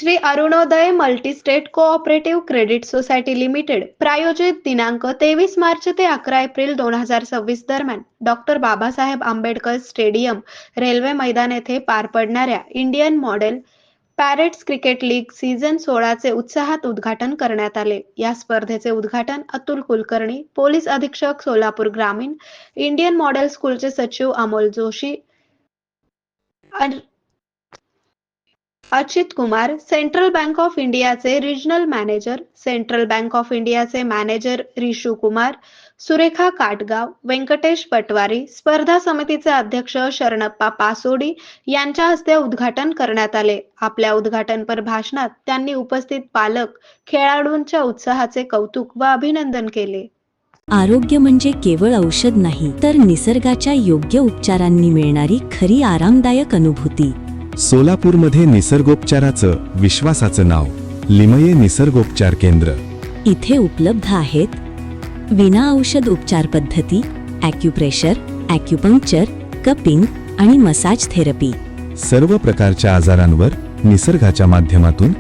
Shri Arunoday multi state cooperative credit society limited प्रायोजित दिनांक 23 March ते 11 एप्रिल 2026 दरम्यान doctor Babasaheb Ambedkar stadium railway मैदान येथे पार पडणाऱ्या Indian model parents cricket league season 16 चे उत्साहात उद्घाटन करण्यात आले। या स्पर्धेचे उद्घाटन अतुल कुलकर्णी, पोलीस अधीक्षक सोलापूर ग्रामीण, इंडियन मॉडेल स्कूलचे सचिव अमोल जोशी, अचित कुमार, सेंट्रल बँक ऑफ इंडियाचे regional manager, central bank of इंडियाचे मॅनेजर रिशू कुमार, सुरेखा काटगाव, व्यंकटेश पटवारी, स्पर्धा समितीचे अध्यक्ष शरणप्पा पासोडी यांच्या हस्ते उद्घाटन करण्यात आले। आपल्या उद्घाटनपर भाषणात त्यांनी उपस्थित पालक, खेळाडूंच्या उत्साहाचे कौतुक व अभिनंदन केले। आरोग्य म्हणजे केवळ औषध नाही, तर निसर्गाच्या योग्य उपचारांनी मिळणारी खरी आरामदायक अनुभूती। सोलापूरमध्ये निसर्गोपचाराचं विश्वासाचं नाव लिमये निसर्गोपचार केंद्र। इथे उपलब्ध आहेत विना औषध उपचार पद्धती, ॲक्युप्रेशर, ॲक्युपंक्चर, कपिंग आणि मसाज थेरपी। सर्व प्रकारच्या आजारांवर निसर्गाच्या माध्यमातून